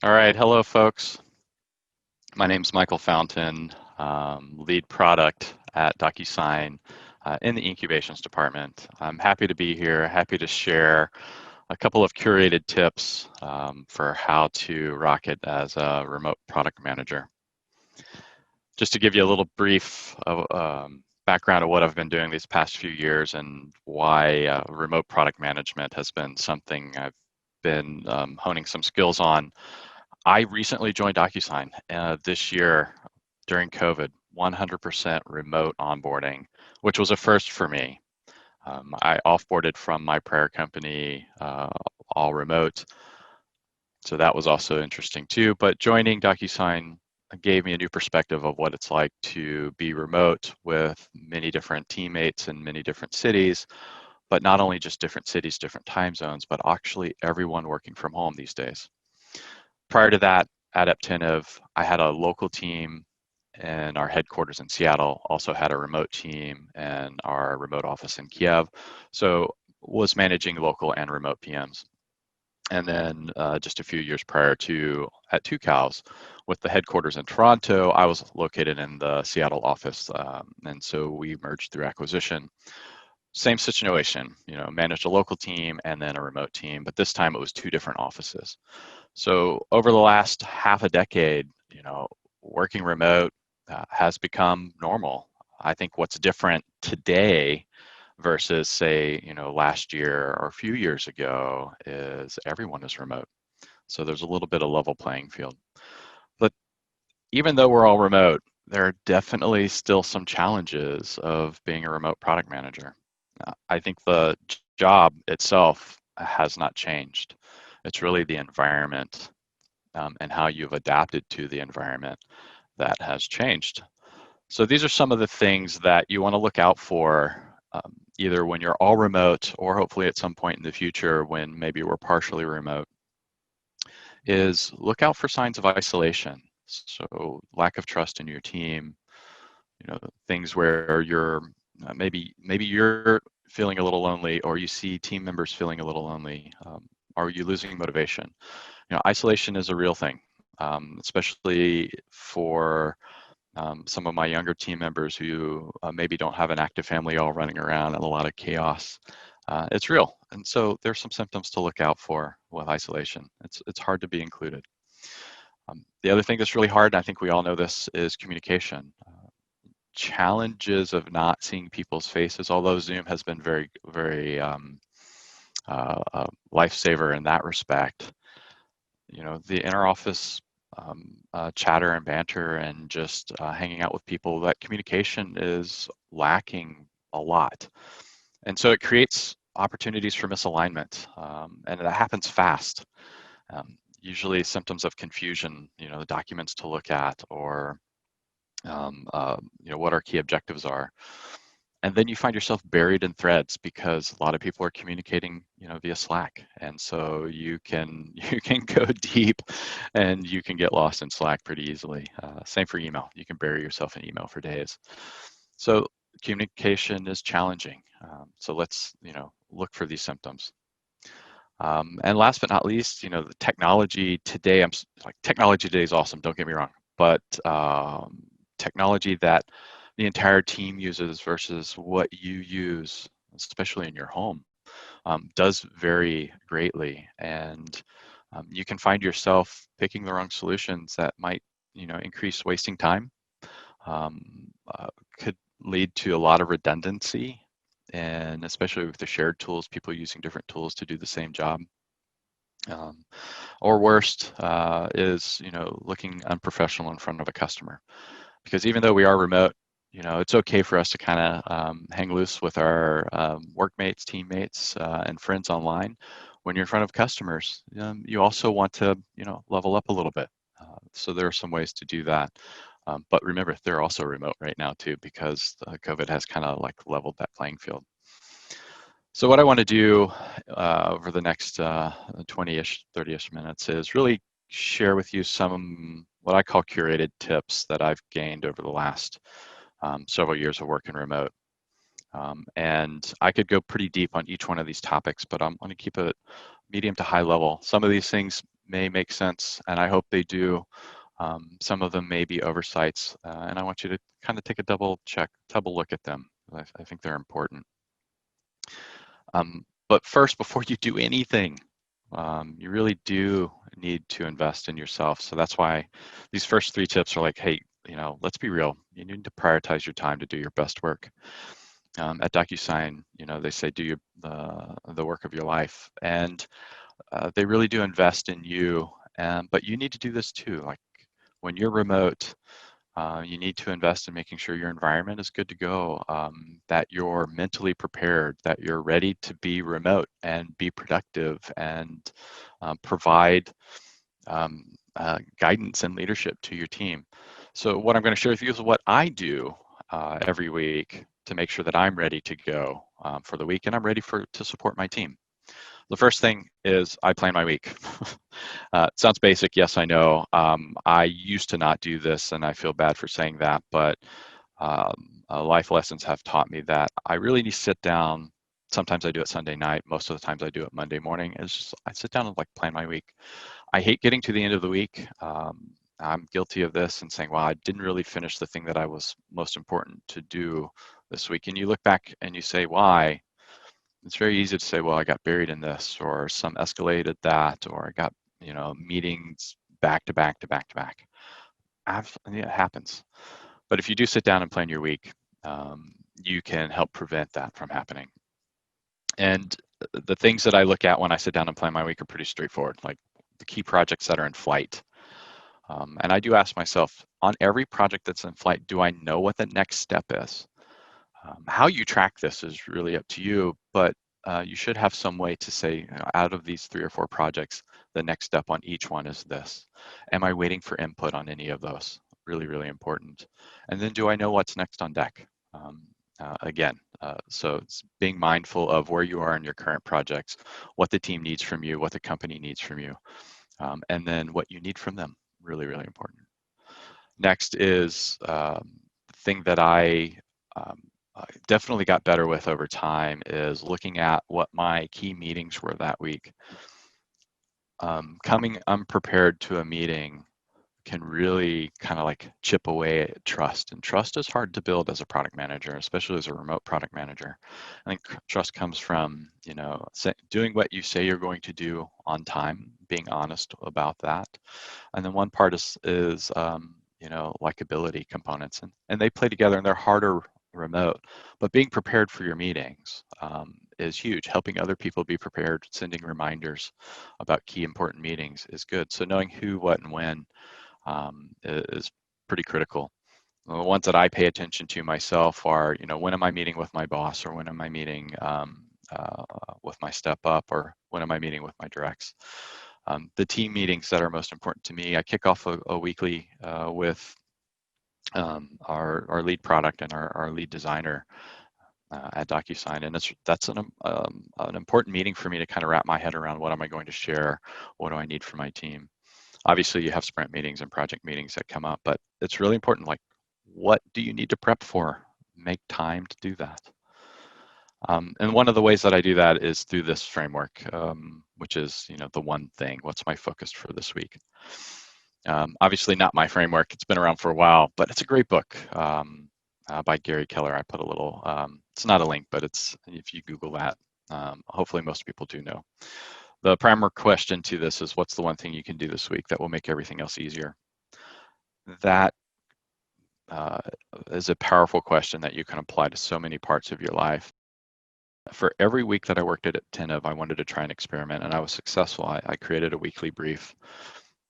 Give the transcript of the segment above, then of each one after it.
All right, hello folks. My name's Michael Fountain, lead product at DocuSign in the incubations department. I'm happy to be here, happy to share a couple of curated tips for how to rock it as a remote product manager. Just to give you a little brief background of what I've been doing these past few years and why remote product management has been something I've been honing some skills on. I recently joined DocuSign this year during COVID, 100% remote onboarding, which was a first for me. I offboarded from my prior company, all remote, so that was also interesting too. But joining DocuSign gave me a new perspective of what it's like to be remote with many different teammates in many different cities, but not only just different cities, different time zones, but actually everyone working from home these days. Prior to that, at Aptentive, I had a local team and our headquarters in Seattle, also had a remote team and our remote office in Kiev. So was managing local and remote PMs. And then just a few years prior to at Two Cows, with the headquarters in Toronto, I was located in the Seattle office. And so we merged through acquisition. Same situation, managed a local team and then a remote team, but this time it was two different offices. So over the last half a decade, working remote has become normal. I think what's different today versus say, last year or a few years ago is everyone is remote. So there's a little bit of level playing field. But even though we're all remote, there are definitely still some challenges of being a remote product manager. I think the job itself has not changed. It's really the environment and how you've adapted to the environment that has changed. So these are some of the things that you want to look out for either when you're all remote or hopefully at some point in the future when maybe we're partially remote, is look out for signs of isolation. So lack of trust in your team, things where you're maybe you're feeling a little lonely or you see team members feeling a little lonely. Are you losing motivation? Isolation is a real thing, especially for some of my younger team members who maybe don't have an active family all running around and a lot of chaos. It's real. And so there's some symptoms to look out for with isolation. It's hard to be included. The other thing that's really hard, and I think we all know this, is communication. Challenges of not seeing people's faces, although Zoom has been very, very lifesaver in that respect. The interoffice chatter and banter and just hanging out with people, that communication is lacking a lot. And so it creates opportunities for misalignment, and that happens fast. Usually symptoms of confusion, the documents to look at or what our key objectives are. And then you find yourself buried in threads because a lot of people are communicating, via Slack. And so you can go deep and you can get lost in Slack pretty easily. Same for email. You can bury yourself in email for days. So communication is challenging. So let's, look for these symptoms. And last but not least, the technology today, technology today is awesome, don't get me wrong, but technology that the entire team uses versus what you use, especially in your home, does vary greatly. And you can find yourself picking the wrong solutions that might, increase wasting time, could lead to a lot of redundancy, and especially with the shared tools, people using different tools to do the same job. Or worst is, looking unprofessional in front of a customer. Because even though we are remote, it's okay for us to kind of hang loose with our workmates, teammates, and friends online. When you're in front of customers, you also want to, level up a little bit. So there are some ways to do that. But remember, they're also remote right now too, because COVID has kind of like leveled that playing field. So what I want to do over the next 20-ish, 30-ish minutes is really share with you some what I call curated tips that I've gained over the last several years of working remote. And I could go pretty deep on each one of these topics, but I'm going to keep it medium to high level. Some of these things may make sense, and I hope they do. Some of them may be oversights, and I want you to kind of take a double look at them. I think they're important. But first, before you do anything, you really do need to invest in yourself. So that's why these first 3 tips are like, hey, let's be real. You need to prioritize your time to do your best work. At DocuSign, they say do the work of your life, and they really do invest in you. But you need to do this too. Like when you're remote, you need to invest in making sure your environment is good to go, that you're mentally prepared, that you're ready to be remote and be productive and provide guidance and leadership to your team. So what I'm going to share with you is what I do every week to make sure that I'm ready to go for the week and I'm ready to support my team. The first thing is I plan my week. It sounds basic, yes, I know. I used to not do this, and I feel bad for saying that, but life lessons have taught me that I really need to sit down. Sometimes I do it Sunday night. Most of the times I do it Monday morning. It's just I sit down and like plan my week. I hate getting to the end of the week. I'm guilty of this and saying, well, I didn't really finish the thing that I was most important to do this week. And you look back and you say, why? It's very easy to say, well, I got buried in this, or some escalated that, or I got, meetings back to back to back to back. It happens. But if you do sit down and plan your week, you can help prevent that from happening. And the things that I look at when I sit down and plan my week are pretty straightforward, like the key projects that are in flight. And I do ask myself, on every project that's in flight, do I know what the next step is? How you track this is really up to you, but you should have some way to say, out of these 3 or 4 projects, the next step on each one is this. Am I waiting for input on any of those? Really, really important. And then do I know what's next on deck? So it's being mindful of where you are in your current projects, what the team needs from you, what the company needs from you, and then what you need from them. Really, really important. Next is the thing that I definitely got better with over time is looking at what my key meetings were that week. Coming unprepared to a meeting can really kind of like chip away at trust. And trust is hard to build as a product manager, especially as a remote product manager. I think trust comes from, doing what you say you're going to do on time, being honest about that. And then one part is likability components, and they play together, and they're harder remote, but being prepared for your meetings is huge. Helping other people be prepared, sending reminders about key important meetings is good. So knowing who, what, and when is pretty critical. The ones that I pay attention to myself are, when am I meeting with my boss, or when am I meeting with my step up, or when am I meeting with my directs? The team meetings that are most important to me, I kick off a weekly with our lead product and our lead designer at DocuSign, and that's an important meeting for me to kind of wrap my head around what am I going to share, what do I need for my team. Obviously, you have sprint meetings and project meetings that come up, but it's really important, like, what do you need to prep for? Make time to do that. And one of the ways that I do that is through this framework, which is, the one thing. What's my focus for this week? Obviously not my framework. It's been around for a while, but it's a great book by Gary Keller. I put a little, it's not a link, but it's, if you Google that, hopefully most people do know. The primary question to this is, what's the one thing you can do this week that will make everything else easier? That is a powerful question that you can apply to so many parts of your life. For every week that I worked at Attentive, I wanted to try an experiment, and I was successful. I created a weekly brief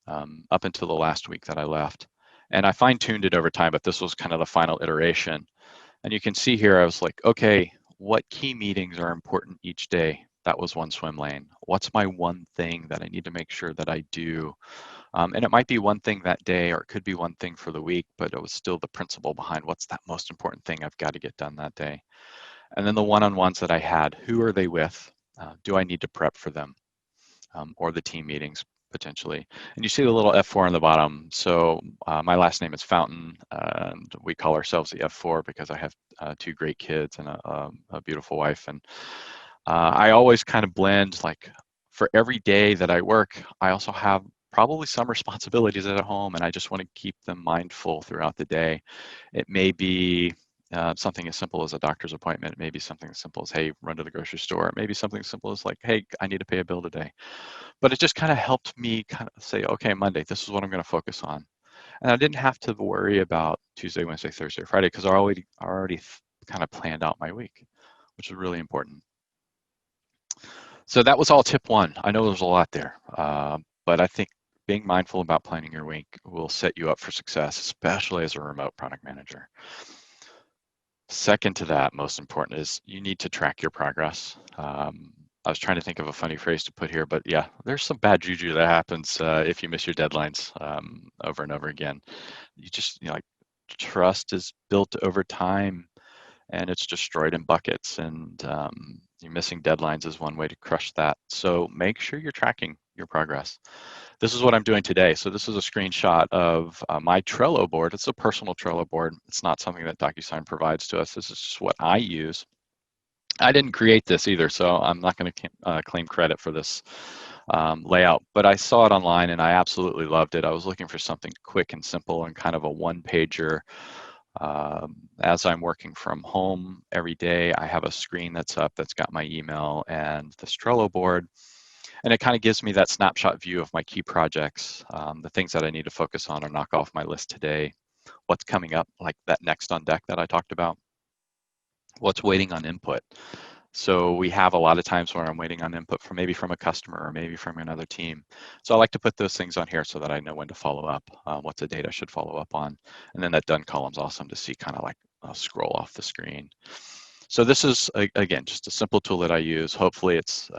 up until the last week that I left. And I fine-tuned it over time, but this was kind of the final iteration. And you can see here, I was like, okay, what key meetings are important each day? That was one swim lane. What's my one thing that I need to make sure that I do? And it might be one thing that day, or it could be one thing for the week, but it was still the principle behind what's that most important thing I've got to get done that day. And then the one-on-ones that I had, who are they with? Do I need to prep for them? Or the team meetings potentially. And you see the little F4 on the bottom. So my last name is Fountain, and we call ourselves the F4 because I have 2 great kids and a beautiful wife. And I always kind of blend like for every day that I work, I also have probably some responsibilities at home, and I just want to keep them mindful throughout the day. It may be something as simple as a doctor's appointment. It may be something as simple as, hey, run to the grocery store. It may be something as simple as like, hey, I need to pay a bill today. But it just kind of helped me kind of say, okay, Monday, this is what I'm going to focus on. And I didn't have to worry about Tuesday, Wednesday, Thursday, Friday, because I already kind of planned out my week, which is really important. So that was all tip one. I know there's a lot there, but I think being mindful about planning your week will set you up for success, especially as a remote product manager. Second to that, most important, is you need to track your progress. I was trying to think of a funny phrase to put here, but yeah, there's some bad juju that happens if you miss your deadlines over and over again. Like trust is built over time, and it's destroyed in buckets, and you're missing deadlines is one way to crush that. So make sure you're tracking your progress. This is what I'm doing today. So this is a screenshot of my Trello board. It's a personal Trello board. It's not something that DocuSign provides to us. This is just what I use. I didn't create this either, so I'm not going to claim credit for this layout, but I saw it online and I absolutely loved it. I was looking for something quick and simple and kind of a one-pager. As I'm working from home every day, I have a screen that's up that's got my email and this Trello board. And it kind of gives me that snapshot view of my key projects, the things that I need to focus on or knock off my list today, what's coming up, like that next on deck that I talked about, what's waiting on input. So we have a lot of times where I'm waiting on input from maybe from a customer or maybe from another team. So I like to put those things on here so that I know when to follow up, what's a date I should follow up on. And then that done column's awesome to see kind of like scroll off the screen. So this is, again, just a simple tool that I use. Hopefully it's,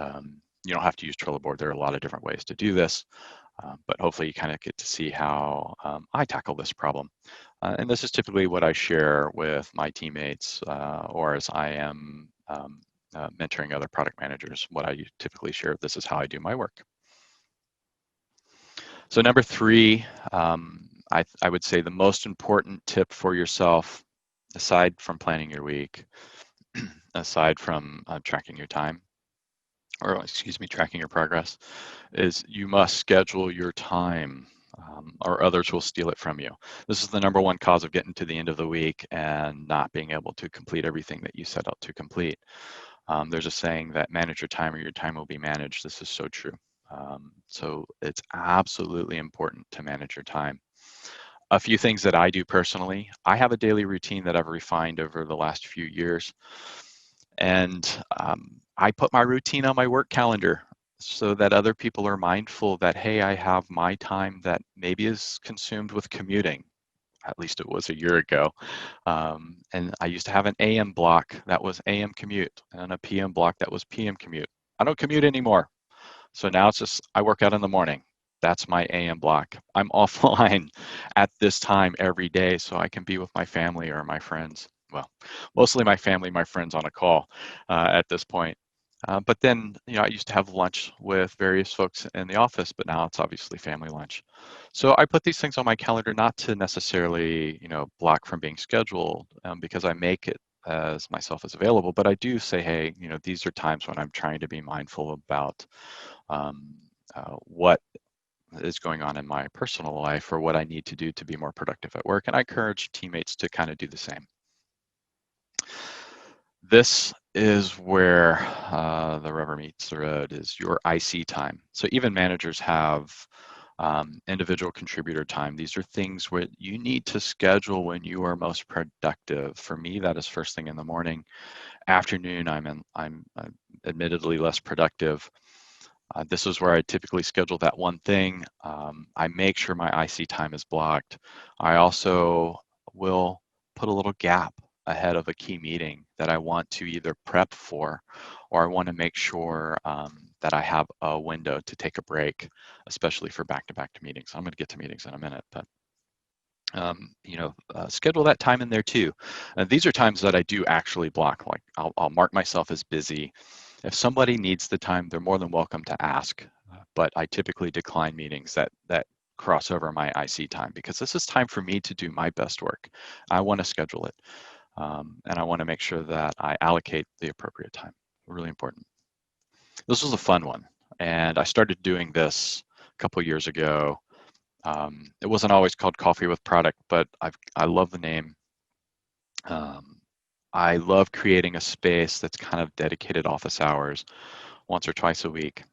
you don't have to use Trello board. There are a lot of different ways to do this, but hopefully you kind of get to see how I tackle this problem. And this is typically what I share with my teammates or as I am mentoring other product managers. What I typically share, this is how I do my work. So number three, I would say the most important tip for yourself, aside from planning your week, aside from tracking your time, or excuse me, tracking your progress, is you must schedule your time or others will steal it from you. This is the number one cause of getting to the end of the week and not being able to complete everything that you set out to complete. There's a saying that manage your time or your time will be managed. This is so true. So it's absolutely important to manage your time. A few things that I do personally, I have a daily routine that I've refined over the last few years. And I put my routine on my work calendar so that other people are mindful that, hey, I have my time that maybe is consumed with commuting. At least it was a year ago. And I used to have an AM block that was AM commute and a PM block that was PM commute. I don't commute anymore. So now it's just, I work out in the morning. That's my AM block. I'm offline at this time every day so I can be with my family or my friends. Well, mostly my family, my friends on a call at this point. But then, I used to have lunch with various folks in the office, but now it's obviously family lunch. So I put these things on my calendar not to necessarily, block from being scheduled because I make it as myself as available, but I do say, hey, these are times when I'm trying to be mindful about what is going on in my personal life or what I need to do to be more productive at work. And I encourage teammates to kind of do the same. This is where the rubber meets the road, is your IC time. So even managers have individual contributor time. These are things where you need to schedule when you are most productive. For me, that is first thing in the morning. Afternoon, I'm admittedly less productive. This is where I typically schedule that one thing. I make sure my IC time is blocked. I also will put a little gap ahead of a key meeting that I want to either prep for, or I want to make sure that I have a window to take a break, especially for back-to-back meetings. I'm going to get to meetings in a minute, but schedule that time in there too. These are times that I do actually block. Like I'll mark myself as busy. If somebody needs the time, they're more than welcome to ask, but I typically decline meetings that cross over my IC time because this is time for me to do my best work. I want to schedule it, and I want to make sure that I allocate the appropriate time. Really important. This was a fun one. and I started doing this a couple years ago. It wasn't always called Coffee with Product, but I love the name. I love creating a space that's kind of dedicated office hours once or twice a week.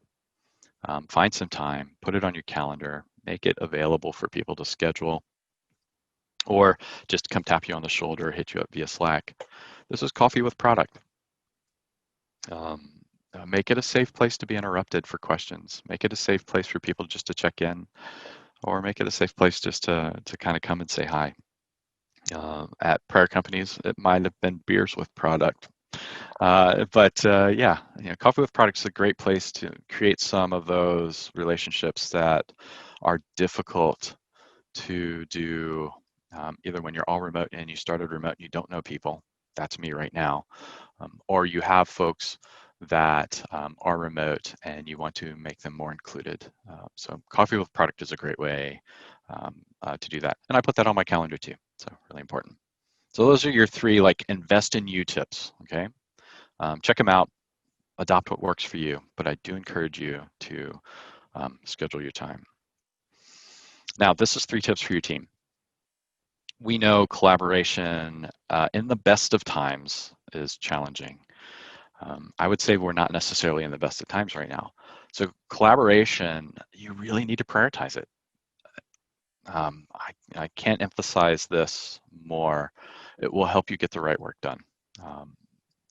Find some time, put it on your calendar, make it available for people to schedule, or just come tap you on the shoulder, hit you up via Slack. This is Coffee with Product. Make it a safe place to be interrupted for questions. Make it a safe place for people just to check in, or make it a safe place just to kind of come and say hi. At prior companies, it might have been beers with product. Yeah, Coffee with Product is a great place to create some of those relationships that are difficult to do either when you're all remote and you started remote and you don't know people. That's me right now. Or you have folks that are remote and you want to make them more included. So Coffee with Product is a great way to do that. And I put that on my calendar too, so really important. So those are your three invest in you tips, okay? Check them out, adopt what works for you, but I do encourage you to schedule your time. Now, this is 3 tips for your team. We know collaboration in the best of times is challenging. I would say we're not necessarily in the best of times right now. So collaboration, you really need to prioritize it. I can't emphasize this more. It will help you get the right work done.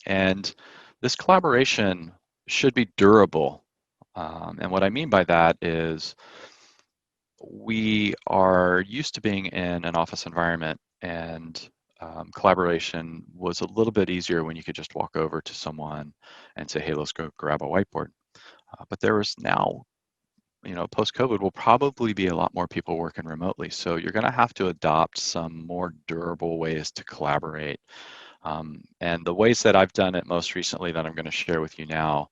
And this collaboration should be durable. And what I mean by that is we are used to being in an office environment, and collaboration was a little bit easier when you could just walk over to someone and say, hey, let's go grab a whiteboard. But there is now, post-COVID will probably be a lot more people working remotely. So you're going to have to adopt some more durable ways to collaborate. And the ways that I've done it most recently that I'm going to share with you now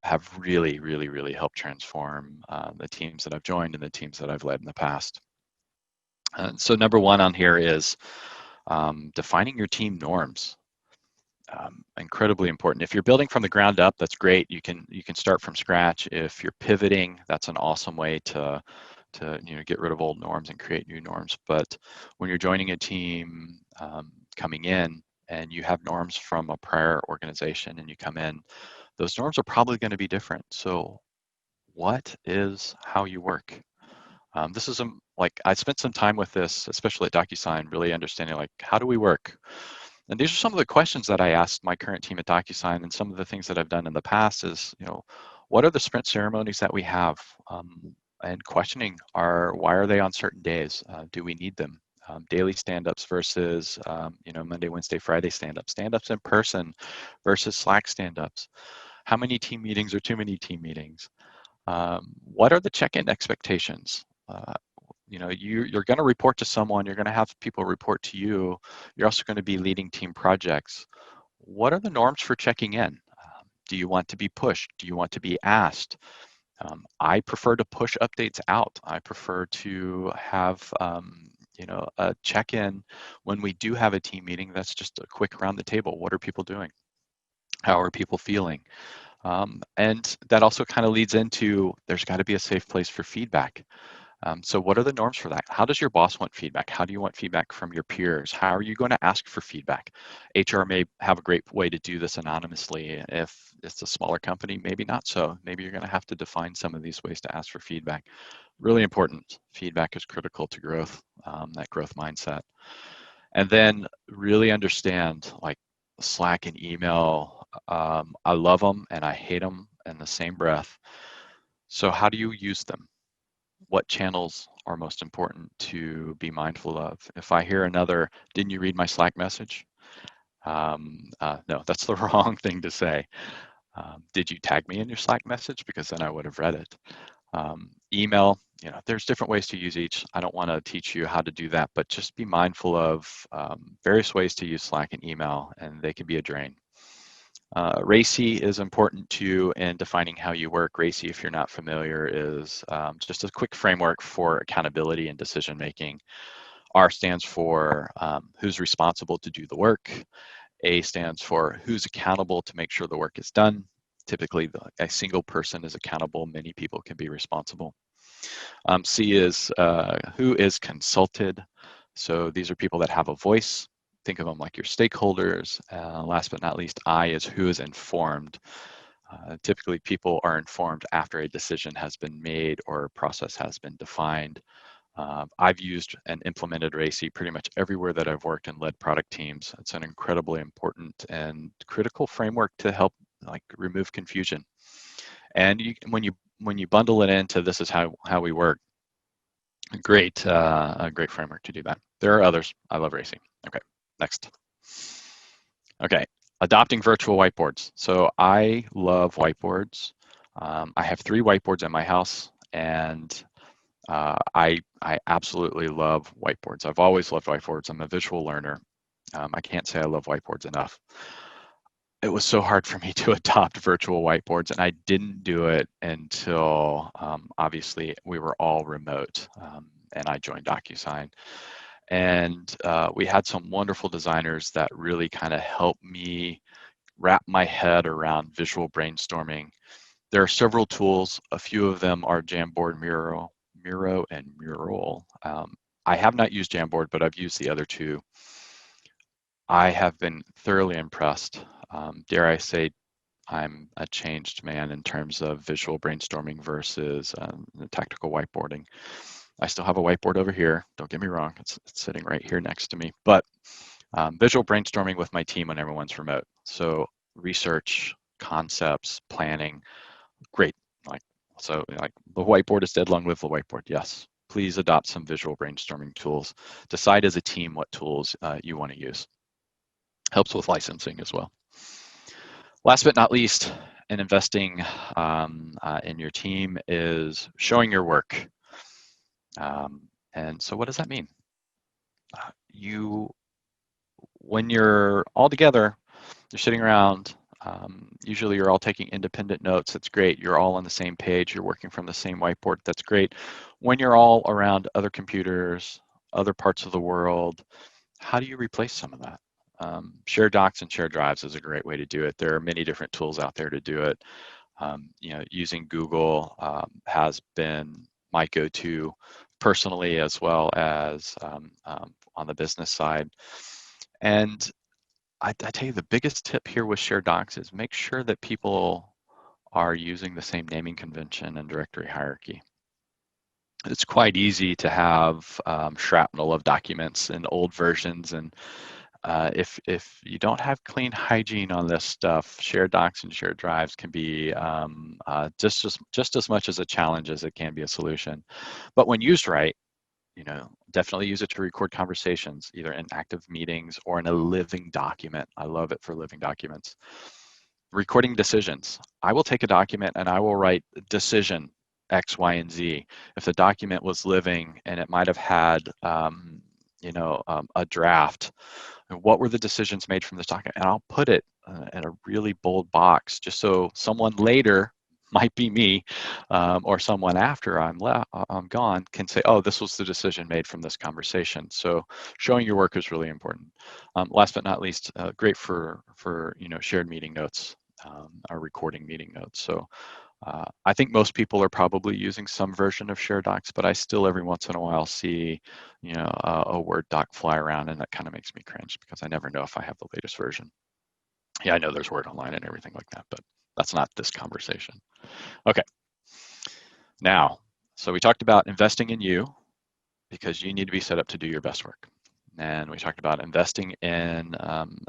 have really, really, really helped transform the teams that I've joined and the teams that I've led in the past. So number 1 on here is defining your team norms. Incredibly important. If you're building from the ground up, that's great. You can start from scratch. If you're pivoting, that's an awesome way to get rid of old norms and create new norms. But when you're joining a team coming in and you have norms from a prior organization and you come in, those norms are probably going to be different. So what is how you work? This is I spent some time with this, especially at DocuSign, really understanding how do we work? And these are some of the questions that I asked my current team at DocuSign, and some of the things that I've done in the past is, what are the sprint ceremonies that we have? And questioning why are they on certain days? Do we need them? Daily stand-ups versus, Monday, Wednesday, Friday stand-ups. Stand-ups in person versus Slack stand-ups. How many team meetings are too many team meetings? What are the check-in expectations? You're going to report to someone, you're going to have people report to you. You're also going to be leading team projects. What are the norms for checking in? Do you want to be pushed? Do you want to be asked? I prefer to push updates out. I prefer to have a check-in when we do have a team meeting. That's just a quick around the table. What are people doing? How are people feeling? And that also kind of leads into there's got to be a safe place for feedback. So what are the norms for that? How does your boss want feedback? How do you want feedback from your peers? How are you going to ask for feedback? HR may have a great way to do this anonymously. If it's a smaller company, maybe not so. Maybe you're going to have to define some of these ways to ask for feedback. Really important. Feedback is critical to growth, that growth mindset. And then really understand Slack and email. I love them and I hate them in the same breath. So how do you use them? What channels are most important to be mindful of? If I hear another, didn't you read my Slack message? No, that's the wrong thing to say. Did you tag me in your Slack message? Because then I would have read it. Email, there's different ways to use each. I don't want to teach you how to do that, but just be mindful of various ways to use Slack and email, and they can be a drain. RACI is important too in defining how you work. RACI, if you're not familiar, is just a quick framework for accountability and decision making. R stands for who's responsible to do the work. A stands for who's accountable to make sure the work is done. Typically, a single person is accountable. Many people can be responsible. C is who is consulted. So these are people that have a voice. Think of them like your stakeholders. Last but not least, I is who is informed. Typically, people are informed after a decision has been made or a process has been defined. I've used and implemented RACI pretty much everywhere that I've worked and led product teams. It's an incredibly important and critical framework to help remove confusion. And when you bundle it into this is how we work, a great framework to do that. There are others. I love RACI. Okay, next. Okay, adopting virtual whiteboards. So I love whiteboards. I have 3 whiteboards in my house, and I absolutely love whiteboards. I've always loved whiteboards. I'm a visual learner. I can't say I love whiteboards enough. It was so hard for me to adopt virtual whiteboards, and I didn't do it until obviously we were all remote, and I joined DocuSign. And we had some wonderful designers that really kind of helped me wrap my head around visual brainstorming. There are several tools. A few of them are Jamboard, Miro, and Mural. I have not used Jamboard, but I've used the other 2. I have been thoroughly impressed. Dare I say, I'm a changed man in terms of visual brainstorming versus the tactical whiteboarding. I still have a whiteboard over here. Don't get me wrong, it's sitting right here next to me. But visual brainstorming with my team when everyone's remote. So research, concepts, planning, great. So the whiteboard is dead. Long live the whiteboard. Yes. Please adopt some visual brainstorming tools. Decide as a team what tools you want to use. Helps with licensing as well. Last but not least, in investing in your team is showing your work. And so what does that mean? When you're all together, you're sitting around, usually you're all taking independent notes. That's great. You're all on the same page. You're working from the same whiteboard. That's great. When you're all around other computers, other parts of the world, how do you replace some of that? Shared docs and shared drives is a great way to do it. There are many different tools out there to do it. Using Google has been my go-to personally, as well as on the business side. And I tell you, the biggest tip here with shared docs is make sure that people are using the same naming convention and directory hierarchy. It's quite easy to have shrapnel of documents in old versions, and if you don't have clean hygiene on this stuff, shared docs and shared drives can be just as much as a challenge as it can be a solution. But when used right, definitely use it to record conversations, either in active meetings or in a living document. I love it for living documents. Recording decisions. I will take a document and I will write decision X, Y, and Z. If the document was living and it might have had, a draft, what were the decisions made from this document? And I'll put it in a really bold box, just so someone later, might be me, or someone after I'm gone, can say, oh, this was the decision made from this conversation. So showing your work is really important. Last but not least, great for shared meeting notes, or recording meeting notes. So I think most people are probably using some version of shared docs, but I still every once in a while see a Word doc fly around, and that kind of makes me cringe because I never know if I have the latest version. Yeah, I know there's Word online and everything like that, but that's not this conversation. Okay. Now, so we talked about investing in you because you need to be set up to do your best work. And we talked about investing in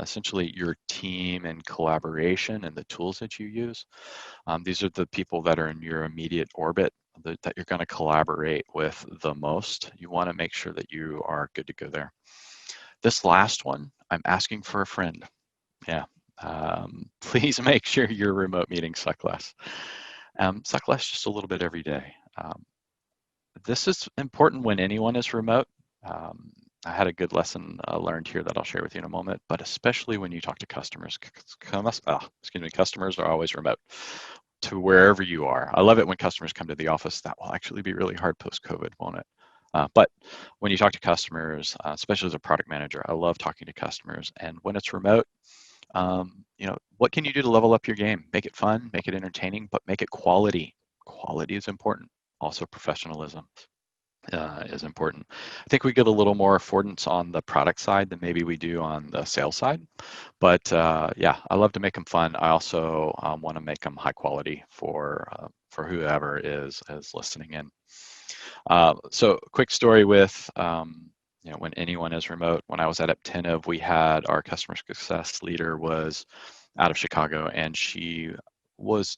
essentially your team and collaboration and the tools that you use. These are the people that are in your immediate orbit that you're going to collaborate with the most. You want to make sure that you are good to go there. This last one, I'm asking for a friend. Yeah. Please make sure your remote meetings suck less. Suck less just a little bit every day. This is important when anyone is remote. I had a good lesson learned here that I'll share with you in a moment, but especially when you talk to customers. Customers are always remote to wherever you are. I love it when customers come to the office. That will actually be really hard post-COVID, won't it? But when you talk to customers, especially as a product manager, I love talking to customers. And when it's remote, what can you do to level up your game? Make it fun, make it entertaining, but make it quality. Quality is important. Also, professionalism is important. I think we get a little more affordance on the product side than maybe we do on the sales side. But yeah, I love to make them fun. I also want to make them high quality for whoever is listening in. So quick story with when anyone is remote. When I was at Aptentive, we had our customer success leader was out of Chicago, and she was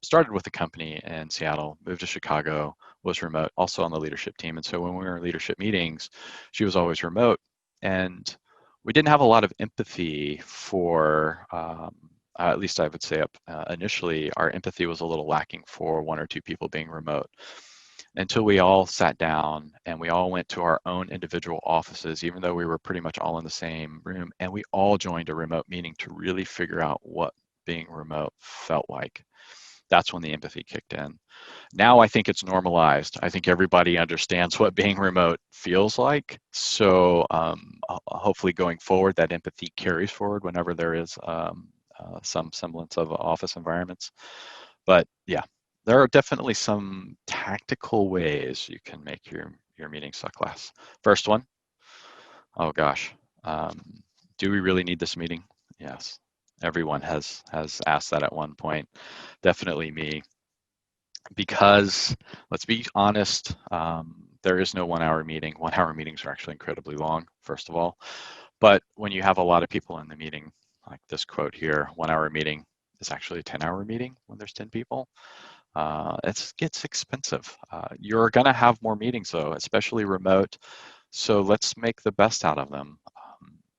started with the company in Seattle, moved to Chicago, was remote, also on the leadership team. And so when we were in leadership meetings, she was always remote, and we didn't have a lot of empathy for. At least I would say initially, our empathy was a little lacking for one or two people being remote, until we all sat down and we all went to our own individual offices, even though we were pretty much all in the same room, and we all joined a remote meeting to really figure out what being remote felt like. That's when the empathy kicked in. Now I think it's normalized. I think everybody understands what being remote feels like. So hopefully going forward, that empathy carries forward whenever there is some semblance of office environments. But yeah, there are definitely some tactical ways you can make your meetings suck less. First one, oh gosh, do we really need this meeting? Yes, everyone has asked that at one point. Definitely me, because let's be honest, there is no 1 hour meeting. 1 hour meetings are actually incredibly long, first of all. But when you have a lot of people in the meeting, like this quote here, 1 hour meeting is actually a 10-hour meeting when there's 10 people. It gets expensive. You're going to have more meetings though, especially remote. So let's make the best out of them.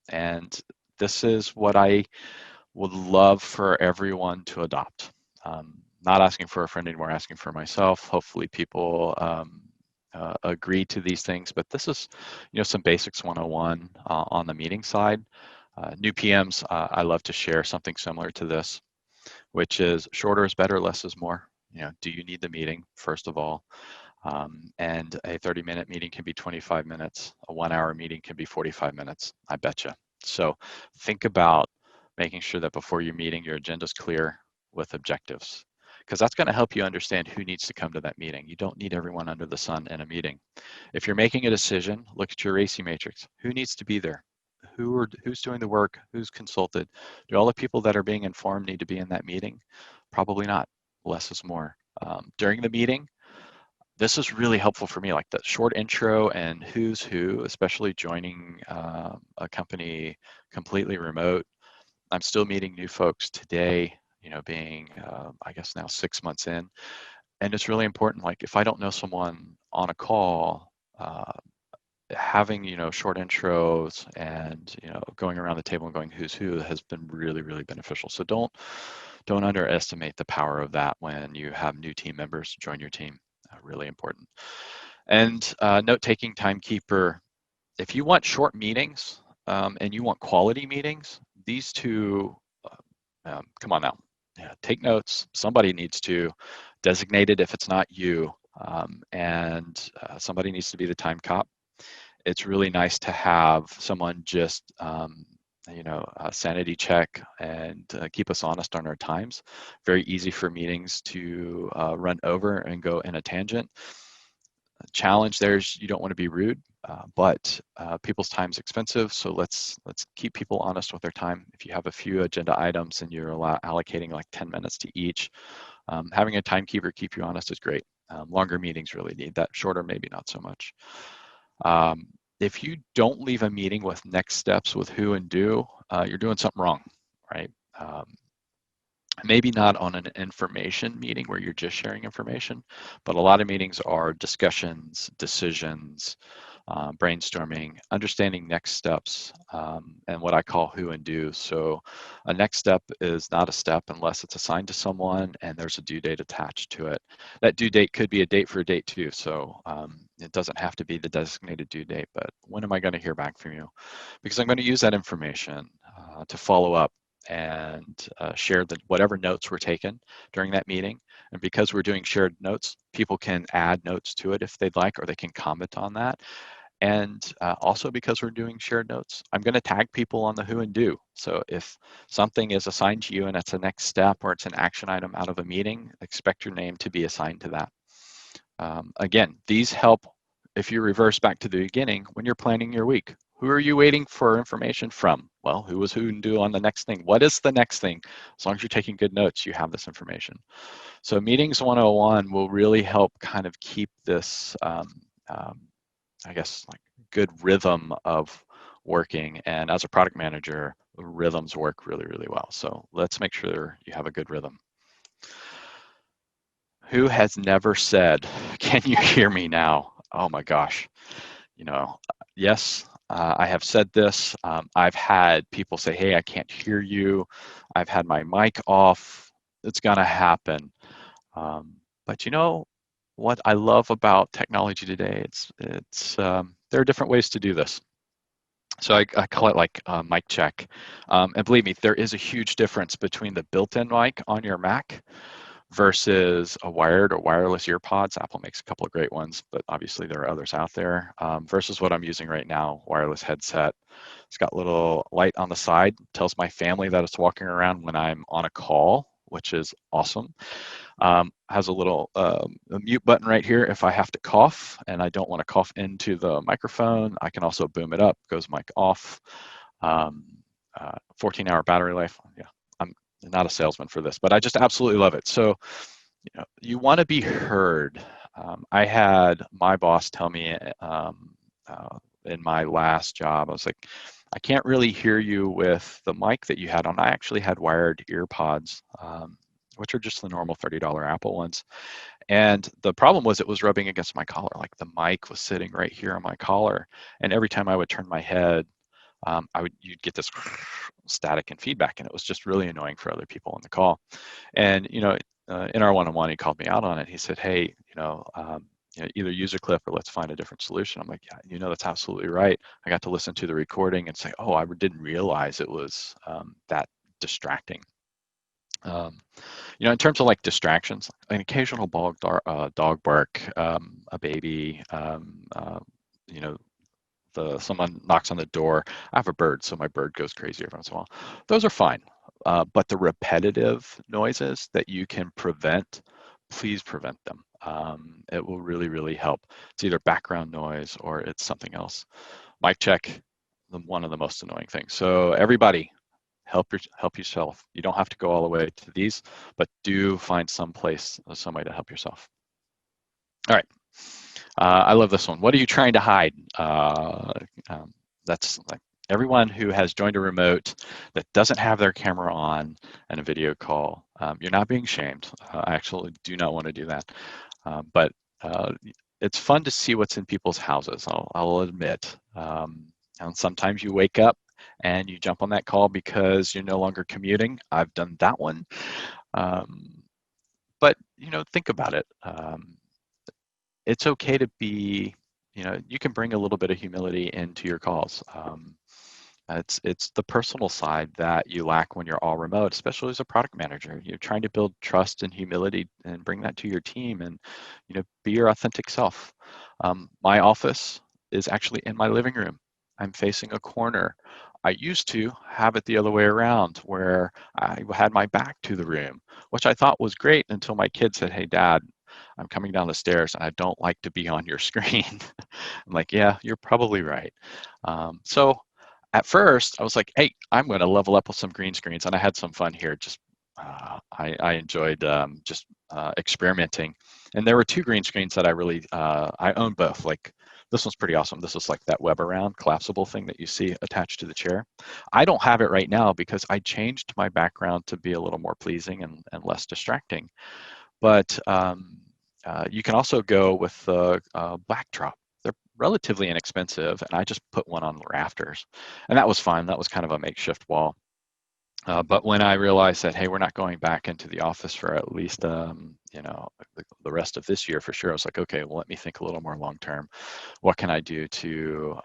And this is what I would love for everyone to adopt. Not asking for a friend anymore, asking for myself. Hopefully people agree to these things, but this is, some basics 101 on the meeting side. New PMs, I love to share something similar to this, which is shorter is better, less is more. Do you need the meeting, first of all? And a 30-minute meeting can be 25 minutes. A 1 hour meeting can be 45 minutes, I betcha. So think about making sure that before your meeting, your agenda's clear with objectives, because that's going to help you understand who needs to come to that meeting. You don't need everyone under the sun in a meeting. If you're making a decision, look at your RACI matrix. Who needs to be there? Who's doing the work? Who's consulted? Do all the people that are being informed need to be in that meeting? Probably not. Less is more. During the meeting, this is really helpful for me, like the short intro and who's who, especially joining a company completely remote. I'm still meeting new folks today, being, I guess now 6 months in. And it's really important, like if I don't know someone on a call, having, short intros and, going around the table and going who's who has been really, really beneficial. So don't underestimate the power of that when you have new team members join your team. Really important. And note-taking timekeeper. If you want short meetings and you want quality meetings, these two, come on now. Yeah, take notes. Somebody needs to designate it if it's not you, and somebody needs to be the time cop. It's really nice to have someone just sanity check and keep us honest on our times. Very easy for meetings to run over and go in a tangent. Challenge there is you don't want to be rude, but people's time is expensive, so let's keep people honest with their time. If you have a few agenda items and you're allocating like 10 minutes to each, having a timekeeper keep you honest is great. Longer meetings really need that. Shorter, maybe not so much. If you don't leave a meeting with next steps with who and do, you're doing something wrong, right? Maybe not on an information meeting where you're just sharing information, but a lot of meetings are discussions, decisions, brainstorming, understanding next steps, and what I call who and do. So a next step is not a step unless it's assigned to someone and there's a due date attached to it. That due date could be a date for a date too. So it doesn't have to be the designated due date, but when am I going to hear back from you? Because I'm going to use that information to follow up and share whatever notes were taken during that meeting. And because we're doing shared notes, people can add notes to it if they'd like, or they can comment on that. And also because we're doing shared notes, I'm going to tag people on the who and do. So if something is assigned to you and it's a next step or it's an action item out of a meeting, expect your name to be assigned to that. Again, these help if you reverse back to the beginning when you're planning your week. Who are you waiting for information from? Well, who was who and do on the next thing? What is the next thing? As long as you're taking good notes, you have this information. So Meetings 101 will really help kind of keep this, I guess, like good rhythm of working. And as a product manager, rhythms work really, really well. So let's make sure you have a good rhythm. Who has never said, can you hear me now? Oh my gosh. Yes, I have said this. I've had people say, hey, I can't hear you. I've had my mic off. It's going to happen. But you know what I love about technology today? There are different ways to do this. So I call it like mic check. And believe me, there is a huge difference between the built-in mic on your Mac versus a wired or wireless ear pods. Apple makes a couple of great ones, but obviously there are others out there, versus what I'm using right now, wireless headset. It's got a little light on the side, tells my family that it's walking around when I'm on a call, which is awesome. Has a little a mute button right here if I have to cough and I don't want to cough into the microphone. I can also boom it up, goes mic off. 14-hour battery life. Yeah, I'm not a salesman for this, but I just absolutely love it. So, you want to be heard. I had my boss tell me in my last job, I was like, I can't really hear you with the mic that you had on. I actually had wired ear pods, which are just the normal $30 Apple ones. And the problem was it was rubbing against my collar. Like the mic was sitting right here on my collar. And every time I would turn my head, you'd get this static and feedback, and it was just really annoying for other people on the call. And in our one-on-one, he called me out on it. He said, "Hey, either use a clip or let's find a different solution." I'm like, "Yeah, that's absolutely right." I got to listen to the recording and say, "Oh, I didn't realize it was that distracting." In terms of like distractions, an occasional dog bark, a baby, someone knocks on the door. I have a bird, so my bird goes crazy every once in a while. Those are fine. But the repetitive noises that you can prevent, please prevent them. It will really, really help. It's either background noise or it's something else. Mic check, one of the most annoying things. So everybody, help yourself. You don't have to go all the way to these, but do find some way to help yourself. All right. I love this one. What are you trying to hide? That's like everyone who has joined a remote that doesn't have their camera on and a video call. You're not being shamed. I actually do not want to do that. But it's fun to see what's in people's houses, I'll admit. And sometimes you wake up and you jump on that call because you're no longer commuting. I've done that one. But think about it. It's okay to be, you can bring a little bit of humility into your calls. It's the personal side that you lack when you're all remote, especially as a product manager. You're trying to build trust and humility and bring that to your team and, be your authentic self. My office is actually in my living room. I'm facing a corner. I used to have it the other way around where I had my back to the room, which I thought was great until my kid said, "Hey, Dad, I'm coming down the stairs and I don't like to be on your screen." I'm like, yeah, you're probably right. So at first I was like, hey, I'm going to level up with some green screens. And I had some fun here. Just I enjoyed just experimenting. And there were two green screens that I own both. Like this one's pretty awesome. This is like that web around collapsible thing that you see attached to the chair. I don't have it right now because I changed my background to be a little more pleasing and less distracting. But you can also go with the backdrop. They're relatively inexpensive, and I just put one on the rafters. And that was fine. That was kind of a makeshift wall. But when I realized that, hey, we're not going back into the office for at least, the rest of this year for sure, I was like, okay, well, let me think a little more long term. What can I do to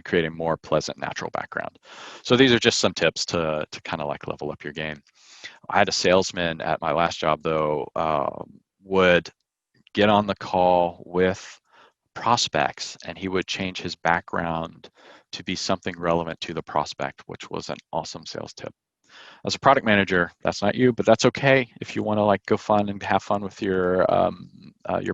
create a more pleasant, natural background? So these are just some tips to kind of like level up your game. I had a salesman at my last job, though, would get on the call with prospects, and he would change his background to be something relevant to the prospect, which was an awesome sales tip. As a product manager, that's not you, but that's okay. If you want to like go fun and have fun with your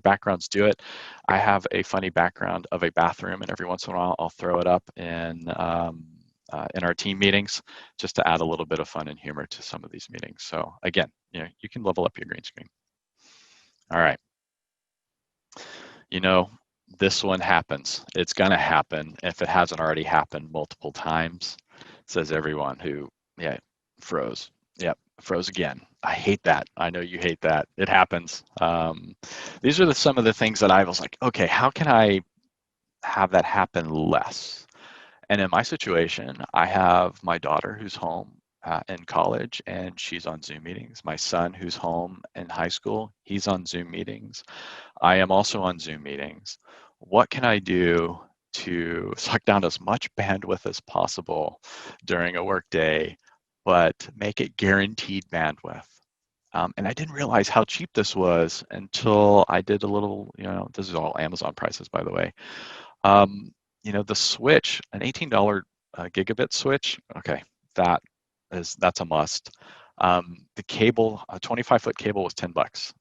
backgrounds, do it. I have a funny background of a bathroom, and every once in a while, I'll throw it up in our team meetings, just to add a little bit of fun and humor to some of these meetings. So again, you know, you can level up your green screen. All right. You know, this one happens. It's going to happen if it hasn't already happened multiple times, says everyone who, yeah, froze. Yep, froze again. I hate that. I know you hate that. It happens. These are some of the things that I was like, okay, how can I have that happen less? And in my situation, I have my daughter who's home in college, and she's on Zoom meetings. My son who's home in high school, he's on Zoom meetings. I am also on Zoom meetings. What can I do to suck down as much bandwidth as possible during a workday, but make it guaranteed bandwidth? And I didn't realize how cheap this was until I did a little, you know, this is all Amazon prices, by the way. You know, the switch, an $18 gigabit switch, okay, that's a must. The cable, a 25-foot cable was $10.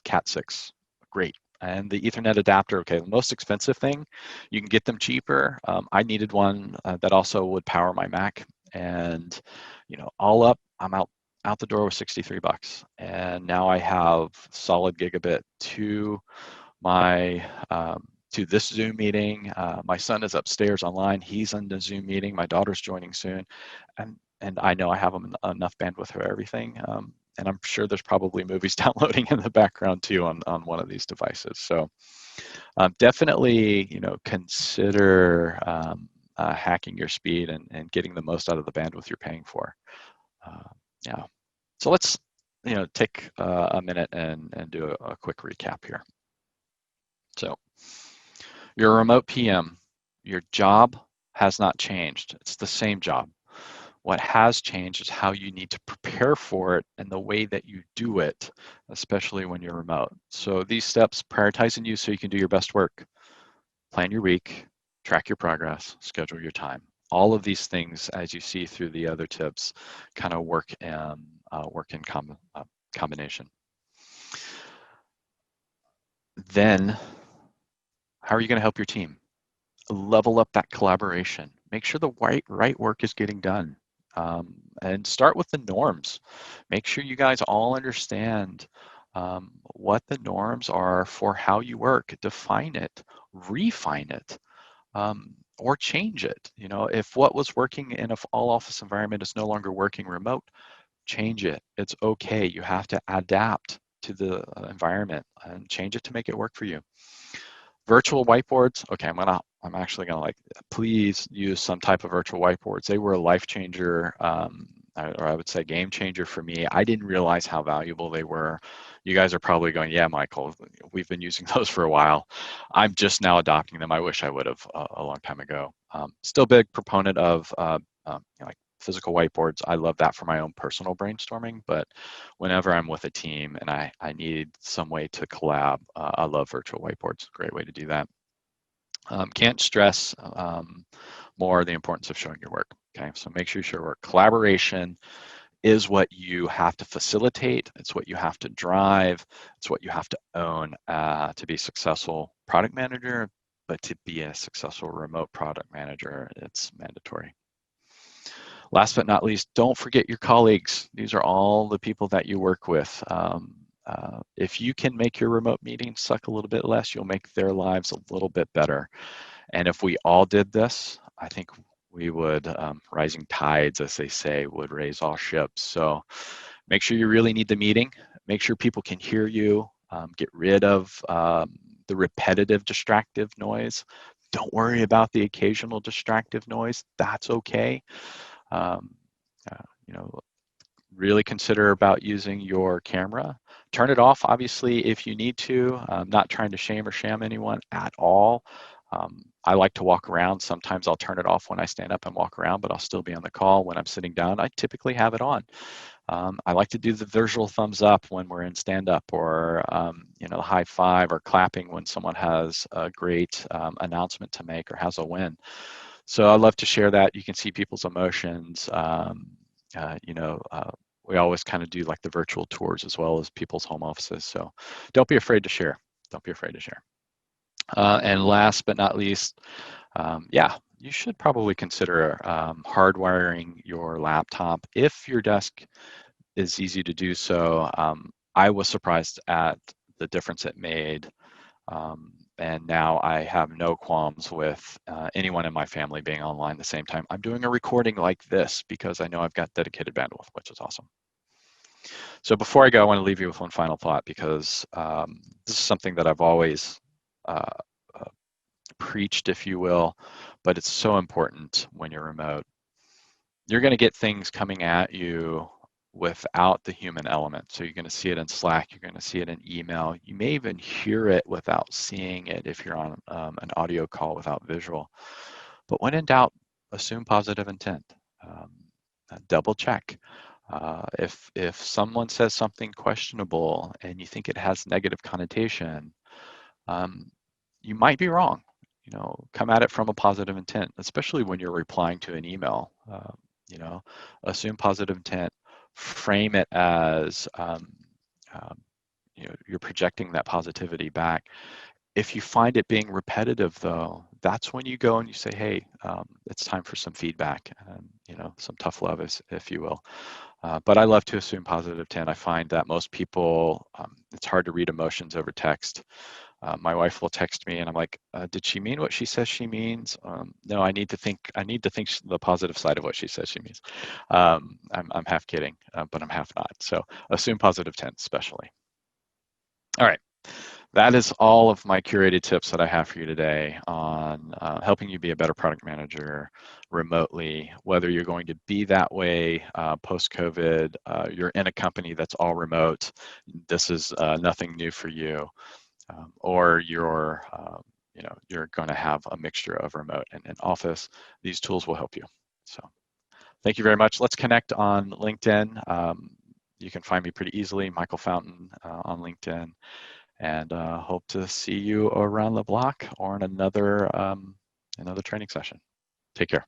Cat 6, great. And the Ethernet adapter, okay, the most expensive thing, you can get them cheaper. I needed one that also would power my Mac, and you know, all up, I'm out the door with $63, and now I have solid gigabit to my to this Zoom meeting. My son is upstairs online. He's in the Zoom meeting. My daughter's joining soon, and I know I have enough bandwidth for everything. And I'm sure there's probably movies downloading in the background too on one of these devices. So definitely, you know, consider hacking your speed and getting the most out of the bandwidth you're paying for. Yeah. So let's, you know, take a minute and do a quick recap here. So you're a remote PM. Your job has not changed. It's the same job. What has changed is how you need to prepare for it and the way that you do it, especially when you're remote. So these steps, prioritizing you so you can do your best work. Plan your week, track your progress, schedule your time. All of these things, as you see through the other tips, kind of work in combination. Then, how are you going to help your team? Level up that collaboration. Make sure the right work is getting done. And start with the norms. Make sure you guys all understand what the norms are for how you work. Define it, refine it, or change it. You know, if what was working in an all office environment is no longer working remote, change it. It's okay. You have to adapt to the environment and change it to make it work for you. Virtual whiteboards, okay, I'm actually gonna like, please use some type of virtual whiteboards. They were a life changer, or I would say game changer for me. I didn't realize how valuable they were. You guys are probably going, yeah, Michael, we've been using those for a while. I'm just now adopting them. I wish I would have a long time ago. Still big proponent of you know, like physical whiteboards. I love that for my own personal brainstorming, but whenever I'm with a team and I need some way to collab, I love virtual whiteboards. Great way to do that. Can't stress more the importance of showing your work. Okay, so make sure you show your work. Collaboration is what you have to facilitate. It's what you have to drive. It's what you have to own to be a successful product manager, but to be a successful remote product manager, it's mandatory. Last but not least, don't forget your colleagues. These are all the people that you work with. If you can make your remote meetings suck a little bit less, you'll make their lives a little bit better. And if we all did this, I think we would, rising tides, as they say, would raise all ships. So make sure you really need the meeting. Make sure people can hear you. Get rid of the repetitive distractive noise. Don't worry about the occasional distractive noise. That's okay. You know, really consider about using your camera. Turn it off, obviously, if you need to. I'm not trying to shame or sham anyone at all. I like to walk around. Sometimes I'll turn it off when I stand up and walk around, but I'll still be on the call. When I'm sitting down, I typically have it on. I like to do the visual thumbs up when we're in stand-up, or the high five or clapping when someone has a great announcement to make or has a win. So I love to share that. You can see people's emotions. We always kind of do like the virtual tours as well as people's home offices. So don't be afraid to share. Don't be afraid to share. And last but not least, you should probably consider hardwiring your laptop if your desk is easy to do so. I was surprised at the difference it made. And now I have no qualms with anyone in my family being online at the same time. I'm doing a recording like this because I know I've got dedicated bandwidth, which is awesome. So before I go, I want to leave you with one final thought, because this is something that I've always preached, if you will, but it's so important when you're remote. You're going to get things coming at you without the human element. So you're going to see it in Slack, you're going to see it in email. You may even hear it without seeing it if you're on an audio call without visual. But when in doubt, assume positive intent. Double check. If someone says something questionable and you think it has negative connotation, you might be wrong. Come at it from a positive intent, especially when you're replying to an email. Assume positive intent, frame it as you're projecting that positivity back. If you find it being repetitive, though, that's when you go and you say, hey, it's time for some feedback, and some tough love, if you will. But I love to assume positive intent. I find that most people, it's hard to read emotions over text. My wife will text me and I'm like, did she mean what she says she means? No, I need to think the positive side of what she says she means. I'm half kidding, but I'm half not. So assume positive intent, especially. All right. That is all of my curated tips that I have for you today on helping you be a better product manager remotely, whether you're going to be that way post-COVID, you're in a company that's all remote, this is nothing new for you, or you're going to have a mixture of remote and in office. These tools will help you. So thank you very much. Let's connect on LinkedIn. You can find me pretty easily, Michael Fountain on LinkedIn. And hope to see you around the block or in another training session. Take care.